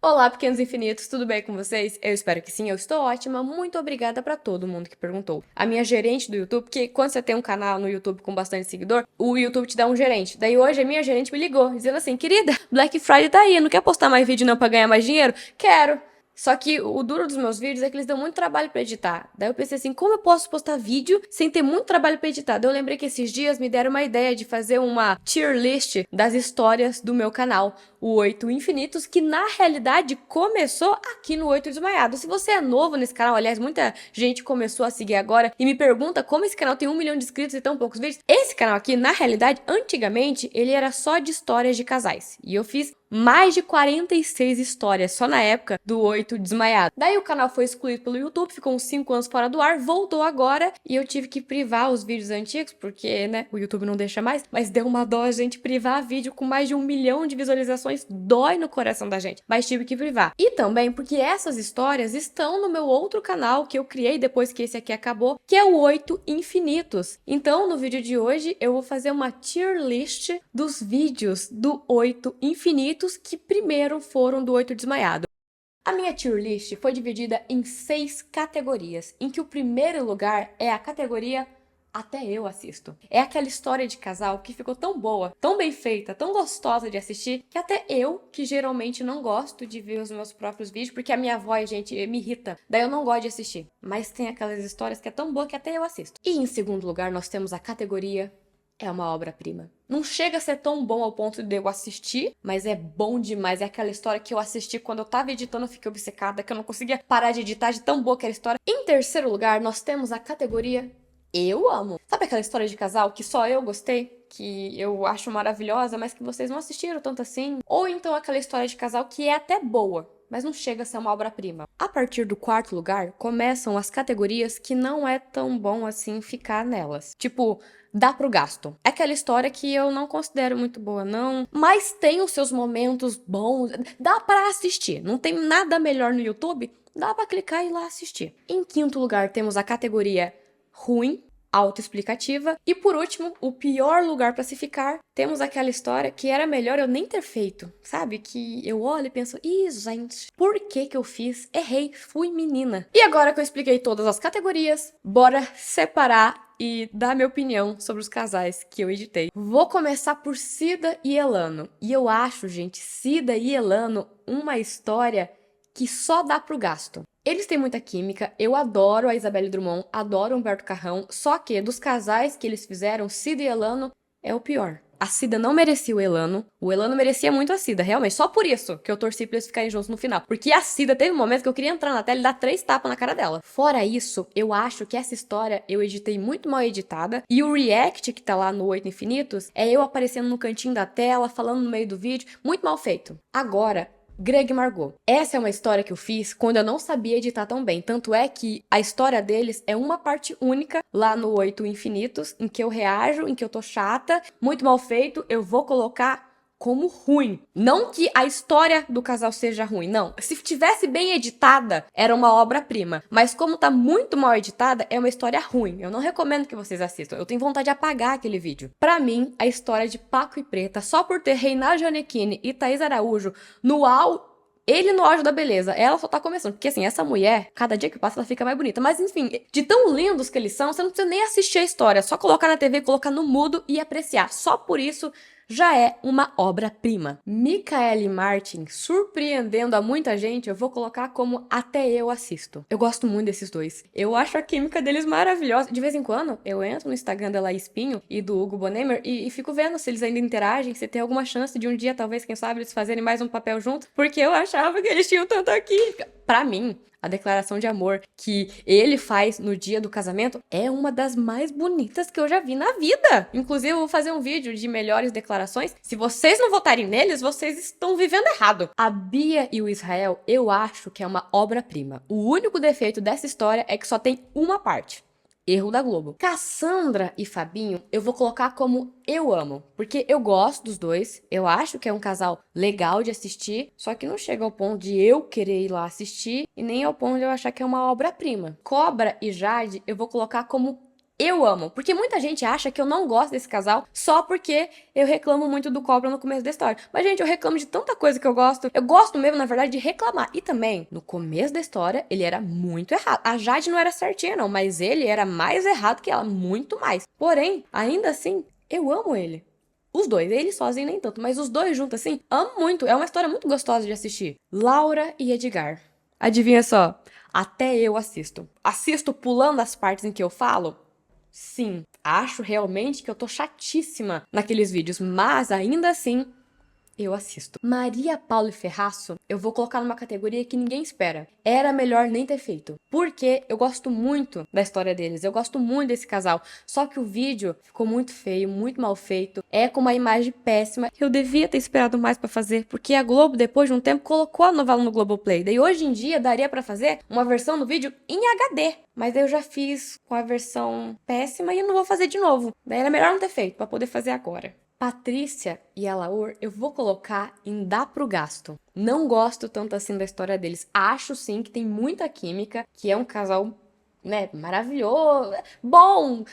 Olá, pequenos infinitos, tudo bem com vocês? Eu espero que sim, eu estou ótima. Muito obrigada pra todo mundo que perguntou. A minha gerente do YouTube, porque quando você tem um canal no YouTube com bastante seguidor, o YouTube te dá um gerente. Daí hoje a minha gerente me ligou, dizendo assim: querida, Black Friday tá aí, não quer postar mais vídeo não pra ganhar mais dinheiro? Quero! Só que o duro dos meus vídeos é que eles dão muito trabalho pra editar. Daí eu pensei assim, como eu posso postar vídeo sem ter muito trabalho pra editar? Daí eu lembrei que esses dias me deram uma ideia de fazer uma tier list das histórias do meu canal, o Oito Infinitos, que na realidade começou aqui no Oito Desmaiado. Se você é novo nesse canal, aliás, muita gente começou a seguir agora e me pergunta como esse canal tem 1 milhão de inscritos e tão poucos vídeos. Esse canal aqui, na realidade, antigamente, ele era só de histórias de casais. E eu fiz mais de 46 histórias só na época do Oito Desmaiado. Daí o canal foi excluído pelo YouTube, ficou uns 5 anos fora do ar, voltou agora e eu tive que privar os vídeos antigos, porque, né, o YouTube não deixa mais, mas deu uma dó a gente privar vídeo com mais de 1 milhão de visualizações, dói no coração da gente, mas tive que privar. E também porque essas histórias estão no meu outro canal que eu criei depois que esse aqui acabou, que é o Oito Infinitos. Então, no vídeo de hoje, eu vou fazer uma tier list dos vídeos do Oito Infinitos que primeiro foram do Oito Desmaiado. A minha tier list foi dividida em 6 categorias, em que o primeiro lugar é a categoria Até Eu Assisto. É aquela história de casal que ficou tão boa, tão bem feita, tão gostosa de assistir, que até eu, que geralmente não gosto de ver os meus próprios vídeos, porque a minha voz, gente, me irrita, daí eu não gosto de assistir. Mas tem aquelas histórias que é tão boa que até eu assisto. E em segundo lugar, nós temos a categoria É uma obra-prima. Não chega a ser tão bom ao ponto de eu assistir, mas é bom demais. É aquela história que eu assisti quando eu tava editando, eu fiquei obcecada, que eu não conseguia parar de editar, de tão boa que era a história. Em terceiro lugar, nós temos a categoria Eu Amo. Sabe aquela história de casal que só eu gostei? Que eu acho maravilhosa, mas que vocês não assistiram tanto assim? Ou então aquela história de casal que é até boa, mas não chega a ser uma obra-prima. A partir do quarto lugar, começam as categorias que não é tão bom assim ficar nelas. Tipo, dá pro gasto. É aquela história que eu não considero muito boa, não. Mas tem os seus momentos bons. Dá pra assistir. Não tem nada melhor no YouTube. Dá pra clicar e ir lá assistir. Em quinto lugar, temos a categoria Ruim, autoexplicativa. E por último, o pior lugar pra se ficar, temos aquela história que era melhor eu nem ter feito. Sabe? Que eu olho e penso, ih, gente, por que que eu fiz? Errei, fui menina. E agora que eu expliquei todas as categorias, bora separar e dar minha opinião sobre os casais que eu editei. Vou começar por Cida e Elano. E eu acho, gente, Cida e Elano uma história que só dá pro gasto. Eles têm muita química, eu adoro a Isabelle Drummond, adoro o Humberto Carrão, só que dos casais que eles fizeram, Cida e Elano é o pior. A Cida não merecia o Elano merecia muito a Cida, realmente, só por isso que eu torci pra eles ficarem juntos no final. Porque a Cida teve um momento que eu queria entrar na tela e dar 3 tapas na cara dela. Fora isso, eu acho que essa história eu editei muito mal editada, e o react que tá lá no Oito Infinitos é eu aparecendo no cantinho da tela, falando no meio do vídeo, muito mal feito. Agora, Greg e Margot. Essa é uma história que eu fiz quando eu não sabia editar tão bem. Tanto é que a história deles é uma parte única lá no Oito Infinitos, em que eu reajo, em que eu tô chata, muito mal feito, eu vou colocar como ruim. Não que a história do casal seja ruim, não. Se tivesse bem editada, era uma obra-prima. Mas como tá muito mal editada, é uma história ruim. Eu não recomendo que vocês assistam. Eu tenho vontade de apagar aquele vídeo. Pra mim, a história de Paco e Preta, só por ter Reinaldo Gianecchini e Thaís Araújo no ele no auge da beleza, ela só tá começando. Porque assim, essa mulher, cada dia que passa, ela fica mais bonita. Mas enfim, de tão lindos que eles são, você não precisa nem assistir a história. É só colocar na TV, colocar no mudo e apreciar. Só por isso já é uma obra-prima. Michaele Martin, surpreendendo a muita gente, eu vou colocar como Até Eu Assisto. Eu gosto muito desses dois. Eu acho a química deles maravilhosa. De vez em quando, eu entro no Instagram da Laís Espinho e do Hugo Bonemer e fico vendo se eles ainda interagem, se tem alguma chance de um dia, talvez, quem sabe, eles fazerem mais um papel junto, porque eu achava que eles tinham tanta química. Pra mim, a declaração de amor que ele faz no dia do casamento é uma das mais bonitas que eu já vi na vida. Inclusive, eu vou fazer um vídeo de melhores declarações. Se vocês não votarem neles, vocês estão vivendo errado. A Bia e o Israel, eu acho que é uma obra-prima. O único defeito dessa história é que só tem uma parte. Erro da Globo. Cassandra e Fabinho, eu vou colocar como eu amo, porque eu gosto dos dois, eu acho que é um casal legal de assistir, só que não chega ao ponto de eu querer ir lá assistir e nem ao ponto de eu achar que é uma obra-prima. Cobra e Jade, eu vou colocar como Eu amo, porque muita gente acha que eu não gosto desse casal só porque eu reclamo muito do Cobra no começo da história. Mas, gente, eu reclamo de tanta coisa que eu gosto. Eu gosto mesmo, na verdade, de reclamar. E também, no começo da história, ele era muito errado. A Jade não era certinha, não, mas ele era mais errado que ela, muito mais. Porém, ainda assim, eu amo ele. Os dois, ele sozinho nem tanto, mas os dois juntos assim, amo muito. É uma história muito gostosa de assistir. Laura e Edgar. Adivinha só? Até eu assisto. Assisto pulando as partes em que eu falo. Sim, acho realmente que eu tô chatíssima naqueles vídeos, mas ainda assim eu assisto. Maria Paula e Ferraço, eu vou colocar numa categoria que ninguém espera. Era melhor nem ter feito. Porque eu gosto muito da história deles, eu gosto muito desse casal. Só que o vídeo ficou muito feio, muito mal feito. É com uma imagem péssima. Eu devia ter esperado mais pra fazer, porque a Globo, depois de um tempo, colocou a novela no Globoplay. Daí hoje em dia daria pra fazer uma versão do vídeo em HD. Mas eu já fiz com a versão péssima e eu não vou fazer de novo. Daí era melhor não ter feito, pra poder fazer agora. Patrícia e Alaor, eu vou colocar em dá pro gasto. Não gosto tanto assim da história deles. Acho sim que tem muita química, que é um casal, né, maravilhoso, bom.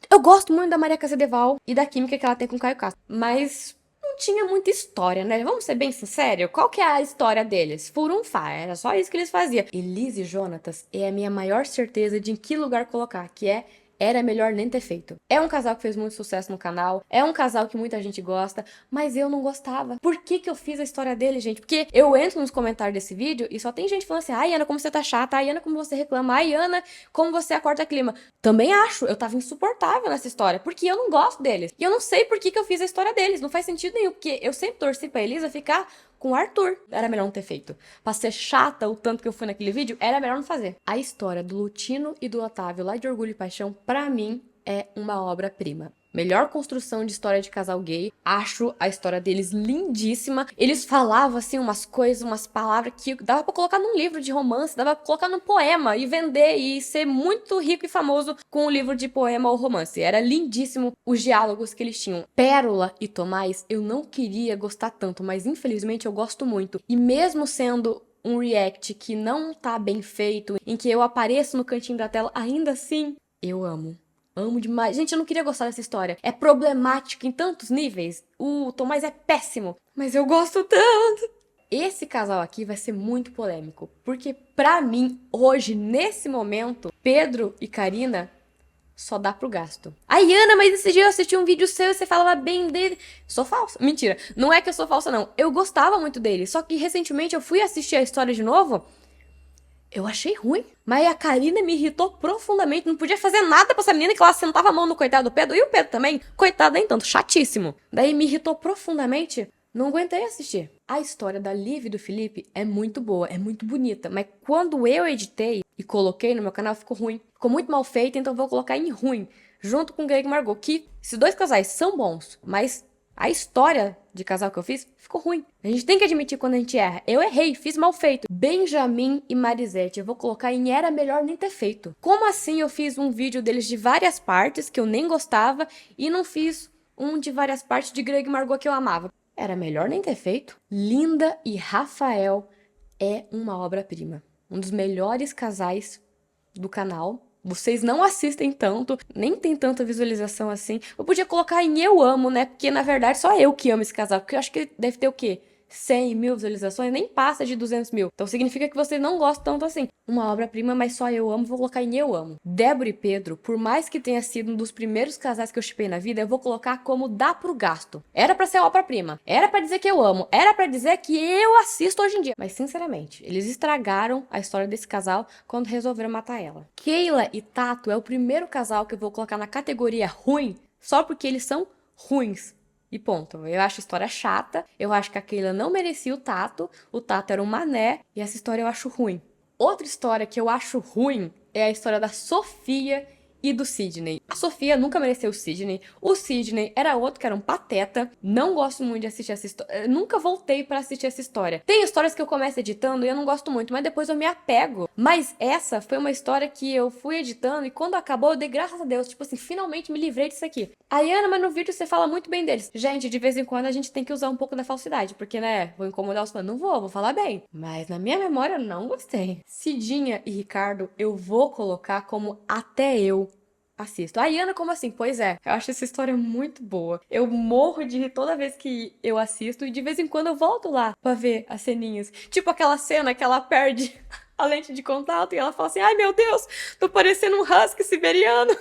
Eu gosto muito da Maria Casadeval e da química que ela tem com o Caio Castro, mas não tinha muita história, né? Vamos ser bem sinceros, qual que é a história deles? Furunfá, era só isso que eles faziam. Elise e Jonatas é a minha maior certeza de em que lugar colocar, que é era melhor nem ter feito. É um casal que fez muito sucesso no canal, é um casal que muita gente gosta, mas eu não gostava. Por que que eu fiz a história dele, gente? Porque eu entro nos comentários desse vídeo e só tem gente falando assim: ai, Ana, como você tá chata, ai, Ana, como você reclama, ai, Ana, como você acorda clima. Também acho, eu tava insuportável nessa história, porque eu não gosto deles. E eu não sei por que que eu fiz a história deles, não faz sentido nenhum, porque eu sempre torci pra Elisa ficar com o Arthur. Era melhor não ter feito. Pra ser chata o tanto que eu fui naquele vídeo, era melhor não fazer. A história do Lutino e do Otávio lá de Orgulho e Paixão, pra mim, é uma obra-prima. Melhor construção de história de casal gay. Acho a história deles lindíssima. Eles falavam, assim, umas coisas, umas palavras que dava pra colocar num livro de romance, dava pra colocar num poema e vender e ser muito rico e famoso com um livro de poema ou romance. Era lindíssimo os diálogos que eles tinham. Pérola e Tomás, eu não queria gostar tanto, mas infelizmente eu gosto muito. E mesmo sendo um react que não tá bem feito, em que eu apareço no cantinho da tela, ainda assim, eu amo. Amo demais. Gente, eu não queria gostar dessa história. É problemático em tantos níveis. O Tomás é péssimo, mas eu gosto tanto. Esse casal aqui vai ser muito polêmico, porque pra mim, hoje, nesse momento, Pedro e Karina só dá pro gasto. Ai, Ana, mas esse dia eu assisti um vídeo seu e você falava bem dele. Sou falsa. Mentira. Não é que eu sou falsa, não. Eu gostava muito dele. Só que recentemente eu fui assistir a história de novo. Eu achei ruim. Mas a Karina me irritou profundamente. Não podia fazer nada pra essa menina que ela sentava a mão no coitado do Pedro. E o Pedro também. Coitado nem tanto. Chatíssimo. Daí me irritou profundamente. Não aguentei assistir. A história da Liv e do Felipe é muito boa, é muito bonita. Mas quando eu editei e coloquei no meu canal, ficou ruim. Ficou muito mal feito, então vou colocar em ruim. Junto com Greg e Margot. Que esses dois casais são bons, mas a história de casal que eu fiz ficou ruim. A gente tem que admitir quando a gente erra. Eu errei, fiz mal feito. Benjamin e Marisete, eu vou colocar em era melhor nem ter feito. Como assim eu fiz um vídeo deles de várias partes que eu nem gostava e não fiz um de várias partes de Greg e Margot que eu amava? Era melhor nem ter feito. Linda e Rafael é uma obra-prima. Um dos melhores casais do canal. Vocês não assistem tanto, nem tem tanta visualização assim. Eu podia colocar em eu amo, né? Porque na verdade só eu que amo esse casal. Porque eu acho que deve ter o quê? 100 mil visualizações, nem passa de 200 mil. Então significa que vocês não gostam tanto assim. Uma obra-prima, mas só eu amo, vou colocar em eu amo. Débora e Pedro, por mais que tenha sido um dos primeiros casais que eu shippei na vida, eu vou colocar como dá pro gasto. Era pra ser obra-prima. Era pra dizer que eu amo. Era pra dizer que eu assisto hoje em dia. Mas sinceramente, eles estragaram a história desse casal quando resolveram matar ela. Keila e Tato é o primeiro casal que eu vou colocar na categoria ruim, só porque eles são ruins. E ponto. Eu acho a história chata, eu acho que a Keila não merecia o Tato era um mané, e essa história eu acho ruim. Outra história que eu acho ruim é a história da Sofia e do Sidney. A Sofia nunca mereceu o Sidney era outro que era um pateta, não gosto muito de assistir essa história, nunca voltei pra assistir essa história. Tem histórias que eu começo editando e eu não gosto muito, mas depois eu me apego. Mas essa foi uma história que eu fui editando e quando acabou eu dei graças a Deus, tipo assim, finalmente me livrei disso aqui. Aí, Ana, mas no vídeo você fala muito bem deles. Gente, de vez em quando a gente tem que usar um pouco da falsidade, porque, né, vou incomodar os fãs. Não vou falar bem. Mas na minha memória eu não gostei. Cidinha e Ricardo eu vou colocar como até eu assisto. Ai, Ana, como assim? Pois é, eu acho essa história muito boa. Eu morro de rir toda vez que eu assisto e de vez em quando eu volto lá pra ver as ceninhas. Tipo aquela cena que ela perde a lente de contato e ela fala assim, ai meu Deus, tô parecendo um husky siberiano.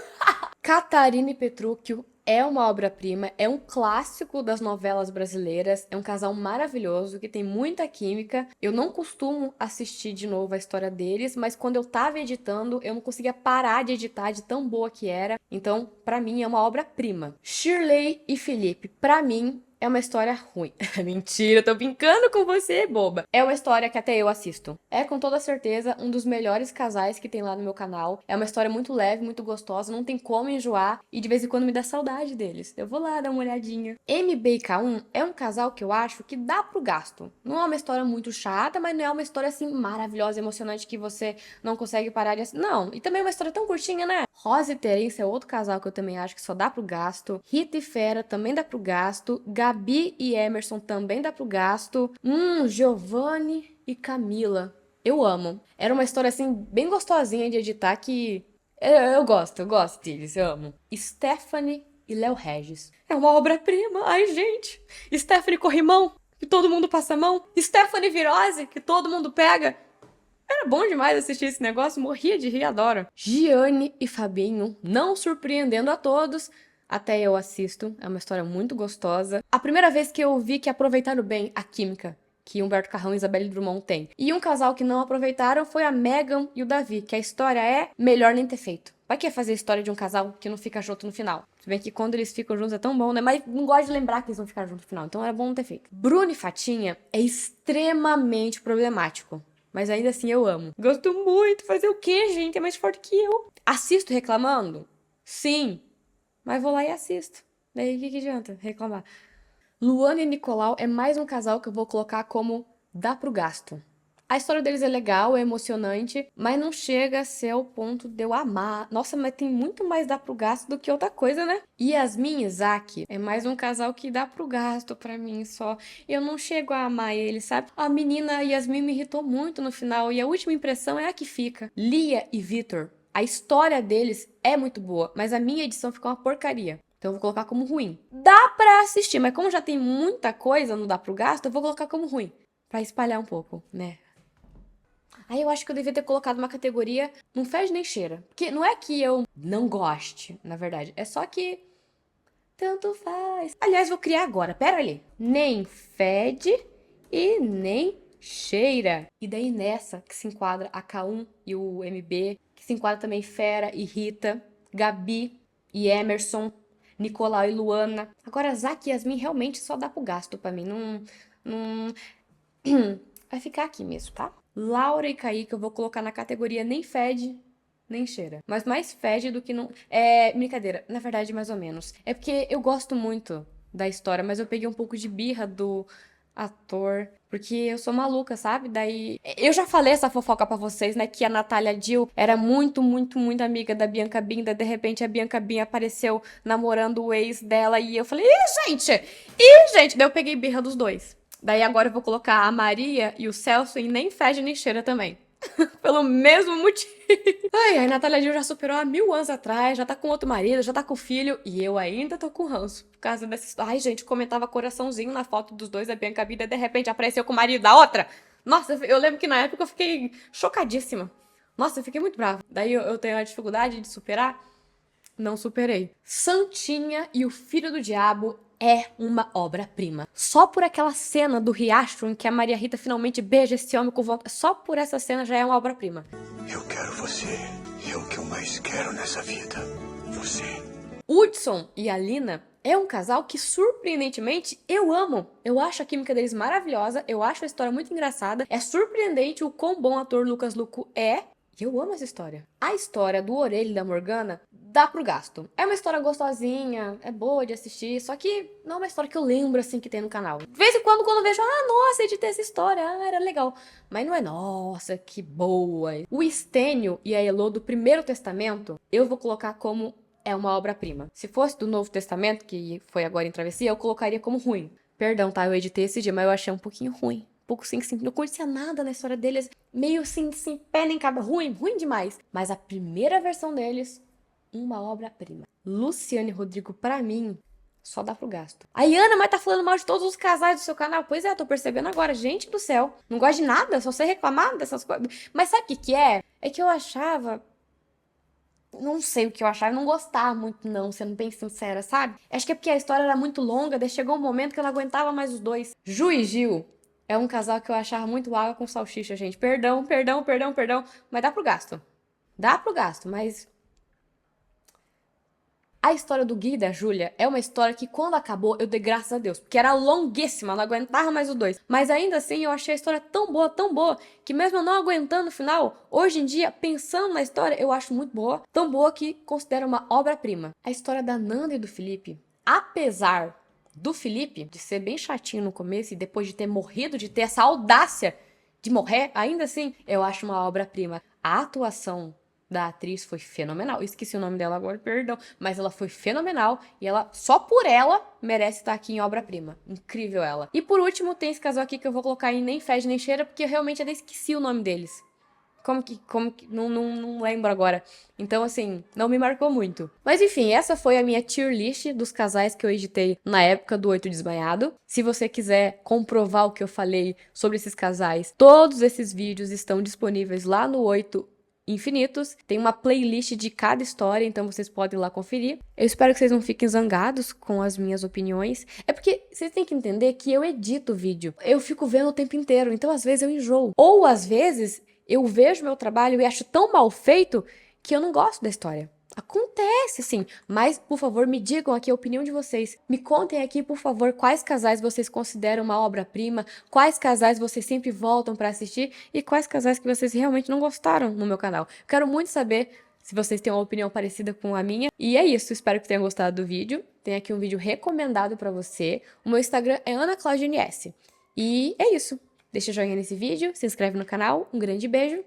Catarina e Petrúquio é uma obra-prima, é um clássico das novelas brasileiras, é um casal maravilhoso que tem muita química. Eu não costumo assistir de novo a história deles, mas quando eu tava editando, eu não conseguia parar de editar de tão boa que era. Então, pra mim é uma obra-prima. Shirley e Felipe, pra mim é uma história ruim. Mentira, eu tô brincando com você, boba. É uma história que até eu assisto. É com toda certeza um dos melhores casais que tem lá no meu canal. É uma história muito leve, muito gostosa, não tem como enjoar e de vez em quando me dá saudade deles. Eu vou lá dar uma olhadinha. MB e K1 é um casal que eu acho que dá pro gasto. Não é uma história muito chata, mas não é uma história assim maravilhosa, emocionante que você não consegue parar de assistir. Não, e também é uma história tão curtinha, né? Rosa e Terence é outro casal que eu também acho que só dá pro gasto. Rita e Fera também dá pro gasto. Gabi e Emerson também dá pro gasto. Giovanni e Camila. Eu amo. Era uma história assim bem gostosinha de editar que eu gosto deles, eu amo. Stephanie e Léo Regis. É uma obra-prima. Ai, gente. Stephanie Corrimão, que todo mundo passa a mão. Stephanie Virose, que todo mundo pega. Era bom demais assistir esse negócio, morria de rir, adoro. Gianni e Fabinho, não surpreendendo a todos, até eu assisto, é uma história muito gostosa. A primeira vez que eu vi que aproveitaram bem a química que Humberto Carrão e Isabelle Drummond têm. E um casal que não aproveitaram foi a Megan e o Davi, que a história é melhor nem ter feito. Pra que fazer a história de um casal que não fica junto no final? Se bem que quando eles ficam juntos é tão bom, né? Mas não gosto de lembrar que eles vão ficar juntos no final, então era bom não ter feito. Bruno e Fatinha é extremamente problemático. Mas ainda assim eu amo. Gosto muito. Fazer o quê, gente? É mais forte que eu. Assisto reclamando? Sim. Mas vou lá e assisto. Daí o que adianta reclamar? Luana e Nicolau é mais um casal que eu vou colocar como dá pro gasto. A história deles é legal, é emocionante, mas não chega a ser o ponto de eu amar. Nossa, mas tem muito mais dá pro gasto do que outra coisa, né? Yasmin e Isaac é mais um casal que dá pro gasto pra mim só. Eu não chego a amar ele, sabe? A menina Yasmin me irritou muito no final e a última impressão é a que fica. Lia e Vitor, a história deles é muito boa, mas a minha edição ficou uma porcaria. Então eu vou colocar como ruim. Dá pra assistir, mas como já tem muita coisa, não dá pro gasto, eu vou colocar como ruim. Pra espalhar um pouco, né? Aí eu acho que eu devia ter colocado uma categoria não fede nem cheira. Porque não é que eu não goste, na verdade. É só que tanto faz. Aliás, vou criar agora. Pera ali. Nem fede e nem cheira. E daí nessa que se enquadra a K1 e o MB, que se enquadra também Fera e Rita, Gabi e Emerson, Nicolau e Luana. Agora, Zac e Yasmin realmente só dá pro gasto pra mim. Não... Vai ficar aqui mesmo, tá? Laura e Kaique eu vou colocar na categoria nem fede, nem cheira. Mas mais fede do que não... É, brincadeira. Na verdade, mais ou menos. É porque eu gosto muito da história, mas eu peguei um pouco de birra do ator, porque eu sou maluca, sabe? Daí... Eu já falei essa fofoca pra vocês, né? Que a Natália Dill era muito, muito, muito amiga da Bianca Binda. De repente, a Bianca Binda apareceu namorando o ex dela e eu falei, ih, gente! Ih, gente! Daí eu peguei birra dos dois. Daí agora eu vou colocar a Maria e o Celso em nem fede nem cheira também. Pelo mesmo motivo. Ai, a Natália Dill já superou há 1000 anos atrás, já tá com outro marido, já tá com filho, e eu ainda tô com ranço. Por causa dessa história. Ai, gente, comentava coraçãozinho na foto dos dois, a Bianca Vida, de repente apareceu com o marido da outra. Nossa, eu lembro que na época eu fiquei chocadíssima. Nossa, eu fiquei muito brava. Daí eu tenho a dificuldade de superar. Não superei. Santinha e o Filho do Diabo é uma obra-prima. Só por aquela cena do riacho em que a Maria Rita finalmente beija esse homem com vontade, só por essa cena já é uma obra-prima. Eu quero você. É o que eu mais quero nessa vida. Você. Hudson e Alina é um casal que, surpreendentemente, eu amo. Eu acho a química deles maravilhosa, eu acho a história muito engraçada. É surpreendente o quão bom ator Lucas Luco é. E eu amo essa história. A história do Orelha e da Morgana dá pro gasto. É uma história gostosinha, é boa de assistir, só que não é uma história que eu lembro assim que tem no canal. De vez em quando eu vejo, nossa, editei essa história, era legal. Mas não é, nossa, que boa. O Estênio e a Elô do Primeiro Testamento, eu vou colocar como é uma obra-prima. Se fosse do Novo Testamento, que foi agora em Travessia, eu colocaria como ruim. Perdão, tá? Eu editei esse dia, mas eu achei um pouquinho ruim. Pouco sim, não conhecia nada na história deles, meio assim, sem pé nem cabra, ruim demais. Mas a primeira versão deles uma obra-prima. Luciane Rodrigo, pra mim, só dá pro gasto. Aí, Ana, mas tá falando mal de todos os casais do seu canal? Pois é, tô percebendo agora. Gente do céu, não gosto de nada, só sei reclamar dessas coisas. Mas sabe o que que é? É que eu achava... Não sei o que eu achava, eu não gostava muito não, sendo bem sincera, sabe? Acho que é porque a história era muito longa, daí chegou um momento que eu não aguentava mais os dois. Ju e Gil é um casal que eu achava muito água com salsicha, gente. Perdão, perdão, perdão, perdão, mas dá pro gasto. Dá pro gasto, mas... A história do Gui e da Júlia é uma história que, quando acabou, eu dei graças a Deus. Porque era longuíssima, não aguentava mais os dois. Mas ainda assim, eu achei a história tão boa, que mesmo eu não aguentando o final, hoje em dia, pensando na história, eu acho muito boa. Tão boa que considero uma obra-prima. A história da Nanda e do Felipe, apesar do Felipe, de ser bem chatinho no começo e depois de ter morrido, de ter essa audácia de morrer, ainda assim, eu acho uma obra-prima. A atuação da atriz foi fenomenal. Esqueci o nome dela agora, perdão. Mas ela foi fenomenal e ela, só por ela, merece estar aqui em obra-prima. Incrível ela. E por último, tem esse casal aqui que eu vou colocar em Nem Fede Nem Cheira, porque eu realmente até esqueci o nome deles. Como que, não lembro agora. Então, assim, não me marcou muito. Mas enfim, essa foi a minha tier list dos casais que eu editei na época do 8 Desmaiado. Se você quiser comprovar o que eu falei sobre esses casais, todos esses vídeos estão disponíveis lá no 8 Infinitos. Tem uma playlist de cada história, então vocês podem ir lá conferir. Eu espero que vocês não fiquem zangados com as minhas opiniões. É porque vocês têm que entender que eu edito o vídeo. Eu fico vendo o tempo inteiro, então às vezes eu enjoo. Ou às vezes eu vejo meu trabalho e acho tão mal feito que eu não gosto da história. Acontece, sim, mas, por favor, me digam aqui a opinião de vocês. Me contem aqui, por favor, quais casais vocês consideram uma obra-prima, quais casais vocês sempre voltam pra assistir e quais casais que vocês realmente não gostaram no meu canal. Quero muito saber se vocês têm uma opinião parecida com a minha. E é isso, espero que tenham gostado do vídeo. Tem aqui um vídeo recomendado pra você. O meu Instagram é AnaClaudiaNS. E é isso. Deixa joinha nesse vídeo, se inscreve no canal, um grande beijo